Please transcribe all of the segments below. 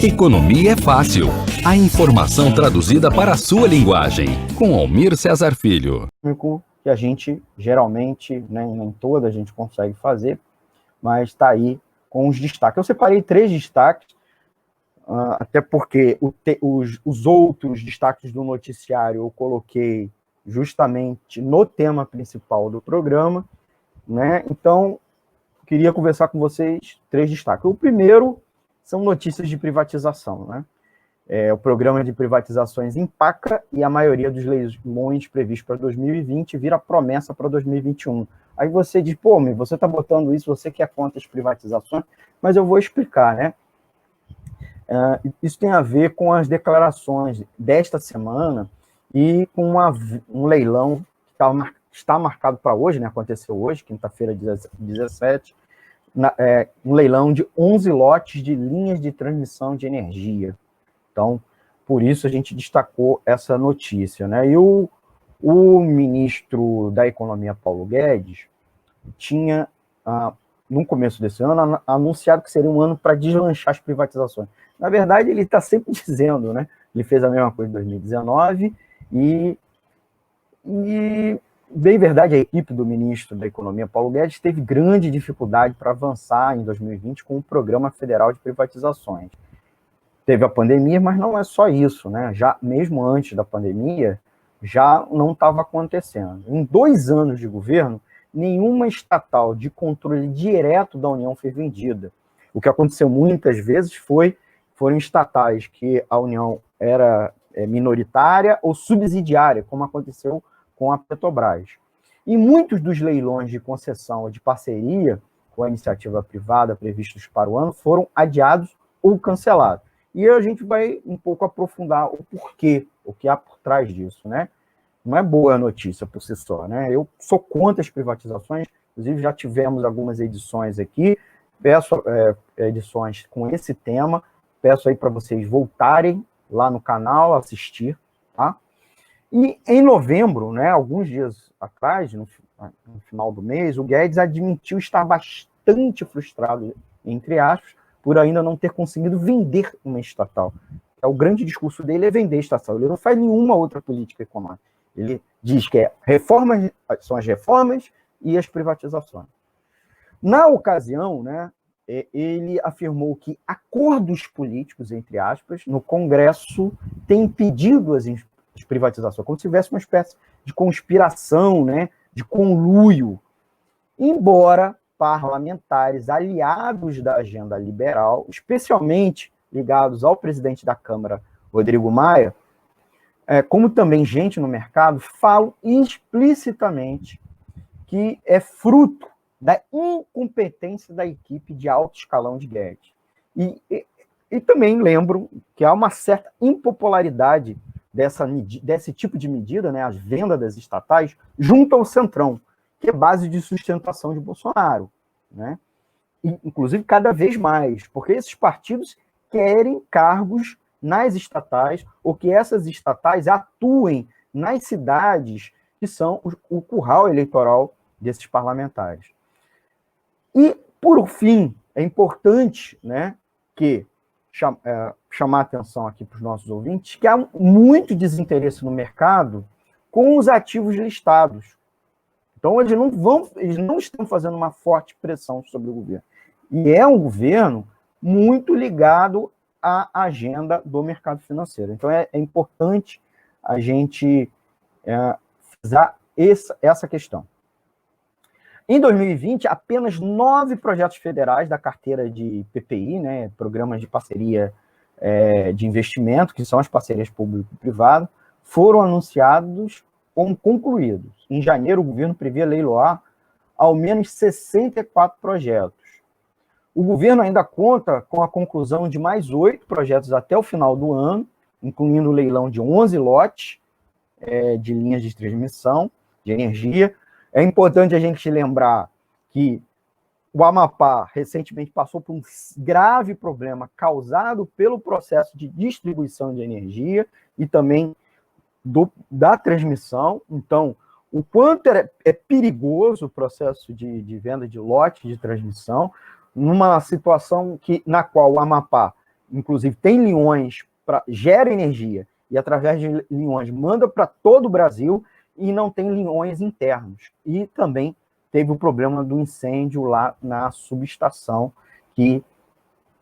Economia é fácil. A informação traduzida para a sua linguagem. Com Almir Cesar Filho. Que a gente geralmente, né, nem toda a gente consegue fazer, mas está aí com os destaques. Eu separei 3 destaques, até porque os outros destaques do noticiário eu coloquei justamente no tema principal do programa, né? Então, queria conversar com vocês 3 destaques. O primeiro são notícias de privatização, né? O programa de privatizações empaca e a maioria dos leilões previstos para 2020 vira promessa para 2021. Aí você diz, pô, você está botando isso, você quer contra as privatizações, mas eu vou explicar, né? Isso tem a ver com as declarações desta semana e com um leilão que está marcado para hoje, né? Aconteceu hoje, quinta-feira, 17, um leilão de 11 lotes de linhas de transmissão de energia. Então, por isso a gente destacou essa notícia, né? E o ministro da Economia, Paulo Guedes, tinha, no começo desse ano, anunciado que seria um ano para deslanchar as privatizações. Na verdade, ele está sempre dizendo, né? Ele fez a mesma coisa em 2019 e bem verdade, a equipe do ministro da Economia, Paulo Guedes, teve grande dificuldade para avançar em 2020 com o Programa Federal de Privatizações. Teve a pandemia, mas não é só isso, né? Já mesmo antes da pandemia, já não estava acontecendo. Em 2 anos de governo, nenhuma estatal de controle direto da União foi vendida. O que aconteceu muitas vezes foram estatais que a União era minoritária ou subsidiária, como aconteceu com a Petrobras. E muitos dos leilões de concessão ou de parceria com a iniciativa privada previstos para o ano foram adiados ou cancelados. E a gente vai um pouco aprofundar o porquê, o que há por trás disso, né? Não é boa notícia por si só, né? Eu sou contra as privatizações, inclusive já tivemos algumas edições aqui, peço edições com esse tema, peço aí para vocês voltarem lá no canal, assistir, tá? E em novembro, né, alguns dias atrás, no final do mês, o Guedes admitiu estar bastante frustrado, entre aspas, por ainda não ter conseguido vender uma estatal. O grande discurso dele é vender estatal. Ele não faz nenhuma outra política econômica. Ele diz que são as reformas e as privatizações. Na ocasião, né, ele afirmou que acordos políticos, entre aspas, no Congresso têm impedido as privatizações, como se tivesse uma espécie de conspiração, né, de conluio, embora parlamentares aliados da agenda liberal, especialmente ligados ao presidente da Câmara, Rodrigo Maia, como também gente no mercado, falam explicitamente que é fruto da incompetência da equipe de alto escalão de Guedes. E também lembro que há uma certa impopularidade desse tipo de medida, né, as vendas das estatais, junto ao Centrão, que é base de sustentação de Bolsonaro, né? E, inclusive, cada vez mais, porque esses partidos querem cargos nas estatais, ou que essas estatais atuem nas cidades que são o curral eleitoral desses parlamentares. E, por fim, é importante, né, chamar a atenção aqui para os nossos ouvintes, que há muito desinteresse no mercado com os ativos listados. Então, eles não estão fazendo uma forte pressão sobre o governo. E é um governo muito ligado à agenda do mercado financeiro. Então, é importante a gente frisar essa questão. Em 2020, apenas 9 projetos federais da carteira de PPI, né, Programas de Parceria de Investimento, que são as parcerias público-privado, foram anunciados como concluídos. Em janeiro, o governo previa leiloar ao menos 64 projetos. O governo ainda conta com a conclusão de mais 8 projetos até o final do ano, incluindo o leilão de 11 lotes de linhas de transmissão de energia. É importante a gente lembrar que o Amapá recentemente passou por um grave problema causado pelo processo de distribuição de energia e também da transmissão. Então, o quanto é perigoso o processo de venda de lotes de transmissão, numa situação na qual o Amapá inclusive tem linhões, gera energia, e através de linhões manda para todo o Brasil, e não tem linhões internos. E também teve o problema do incêndio lá na subestação, que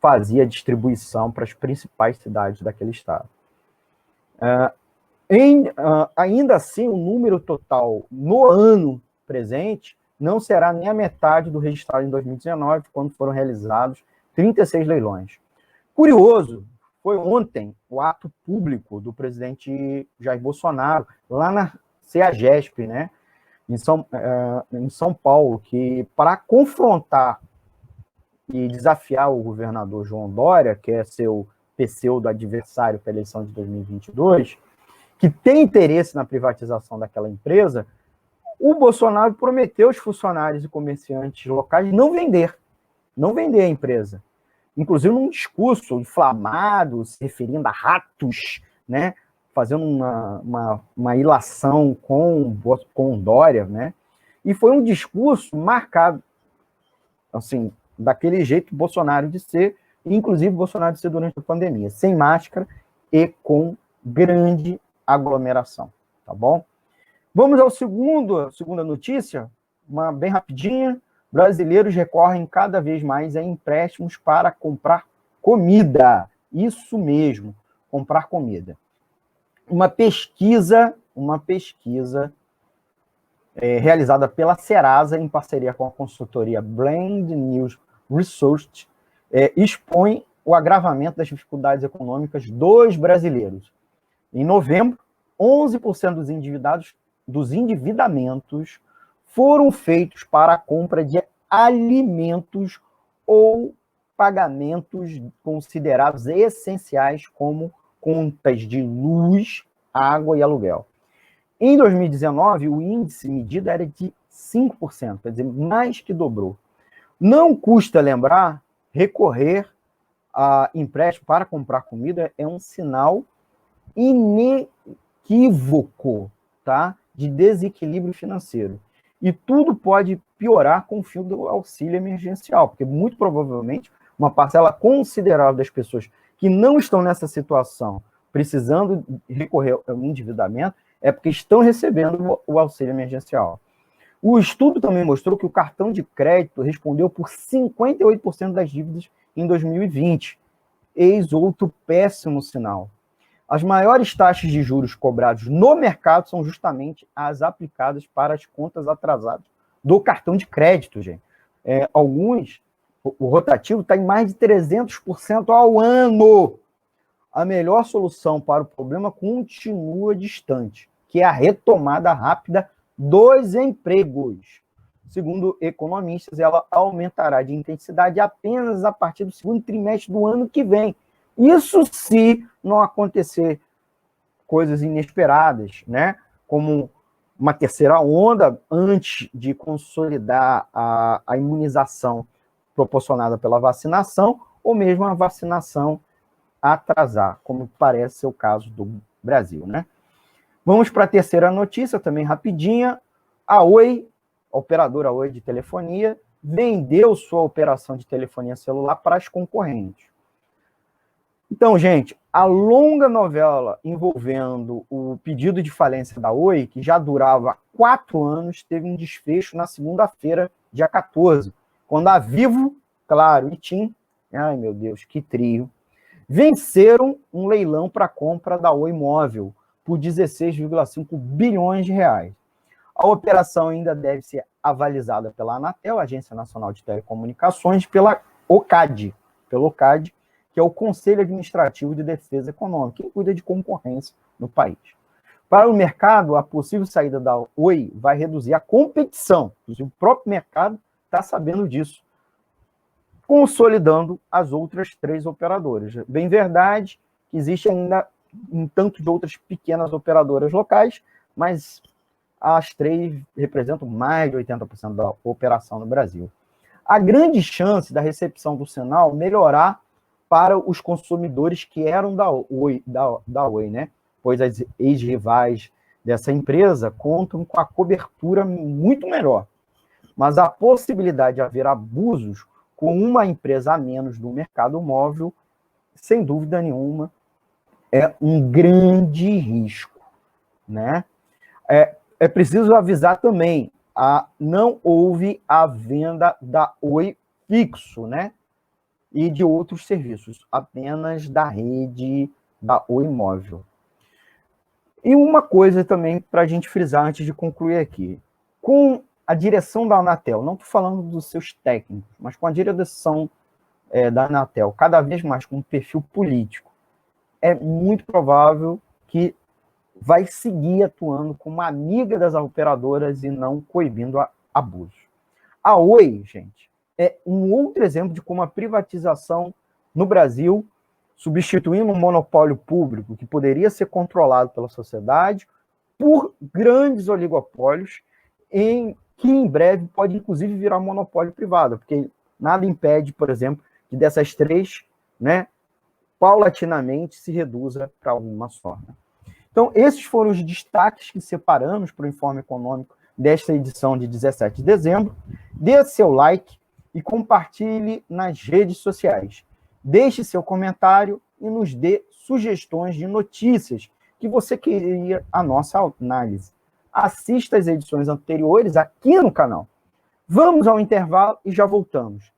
fazia distribuição para as principais cidades daquele estado. Ainda assim, o número total no ano presente não será nem a metade do registrado em 2019, quando foram realizados 36 leilões. Curioso, foi ontem o ato público do presidente Jair Bolsonaro, lá na CEAGESP, né, em São Paulo, que para confrontar e desafiar o governador João Dória, que é seu pseudo-adversário para a eleição de 2022, que tem interesse na privatização daquela empresa, o Bolsonaro prometeu aos funcionários e comerciantes locais não vender a empresa. Inclusive num discurso inflamado, se referindo a ratos, né, fazendo uma ilação com o Dória, né, e foi um discurso marcado, assim, daquele jeito Bolsonaro de ser, inclusive Bolsonaro de ser durante a pandemia, sem máscara e com grande aglomeração, tá bom? Vamos ao segunda notícia, uma bem rapidinha. Brasileiros recorrem cada vez mais a empréstimos para comprar comida. Isso mesmo, comprar comida. Uma pesquisa realizada pela Serasa, em parceria com a consultoria Brand News Research, expõe o agravamento das dificuldades econômicas dos brasileiros. Em novembro, 11% dos endividamentos foram feitos para a compra de alimentos ou pagamentos considerados essenciais, como contas de luz, água e aluguel. Em 2019, o índice medido era de 5%, quer dizer, mais que dobrou. Não custa lembrar, recorrer a empréstimo para comprar comida é um sinal inequívoco, tá, de desequilíbrio financeiro. E tudo pode piorar com o fim do auxílio emergencial, porque muito provavelmente uma parcela considerável das pessoas que não estão nessa situação, precisando recorrer ao endividamento, é porque estão recebendo o auxílio emergencial. O estudo também mostrou que o cartão de crédito respondeu por 58% das dívidas em 2020. Eis outro péssimo sinal. As maiores taxas de juros cobradas no mercado são justamente as aplicadas para as contas atrasadas do cartão de crédito, gente. O rotativo está em mais de 300% ao ano. A melhor solução para o problema continua distante, que é a retomada rápida dos empregos. Segundo economistas, ela aumentará de intensidade apenas a partir do segundo trimestre do ano que vem. Isso se não acontecer coisas inesperadas, né? Como uma terceira onda antes de consolidar a imunização proporcionada pela vacinação, ou mesmo a vacinação atrasar, como parece ser o caso do Brasil, né? Vamos para a terceira notícia, também rapidinha. A Oi, a operadora Oi de telefonia, vendeu sua operação de telefonia celular para as concorrentes. Então, gente, a longa novela envolvendo o pedido de falência da Oi, que já durava 4 anos, teve um desfecho na segunda-feira, dia 14, quando a Vivo, Claro e TIM, ai meu Deus, que trio, venceram um leilão para a compra da Oi Móvel por 16,5 bilhões de reais. A operação ainda deve ser avalizada pela Anatel, Agência Nacional de Telecomunicações, pelo OCAD, que é o Conselho Administrativo de Defesa Econômica, que cuida de concorrência no país. Para o mercado, a possível saída da Oi vai reduzir a competição, o próprio mercado está sabendo disso, consolidando as outras 3 operadoras. Bem verdade que existe ainda um tanto de outras pequenas operadoras locais, mas as 3 representam mais de 80% da operação no Brasil. A grande chance da recepção do sinal melhorar para os consumidores que eram da Oi, né? Pois as ex-rivais dessa empresa contam com a cobertura muito melhor. Mas a possibilidade de haver abusos com uma empresa a menos do mercado móvel sem dúvida nenhuma, é um grande risco, né? É preciso avisar também, não houve a venda da Oi fixo, né? E de outros serviços, apenas da rede da Oi Móvel. E uma coisa também para a gente frisar antes de concluir aqui. Com a direção da Anatel, não estou falando dos seus técnicos, mas com a direção da Anatel, cada vez mais com um perfil político, é muito provável que vai seguir atuando como uma amiga das operadoras e não coibindo abusos. A Oi, gente, é um outro exemplo de como a privatização no Brasil, substituindo um monopólio público que poderia ser controlado pela sociedade, por grandes oligopólios, que em breve pode, inclusive, virar monopólio privado, porque nada impede, por exemplo, que dessas três, né, paulatinamente se reduza para uma só. Né? Então, esses foram os destaques que separamos para o Informe Econômico desta edição de 17 de dezembro. Dê seu like e compartilhe nas redes sociais. Deixe seu comentário e nos dê sugestões de notícias que você queria a nossa análise. Assista as edições anteriores aqui no canal. Vamos ao intervalo e já voltamos.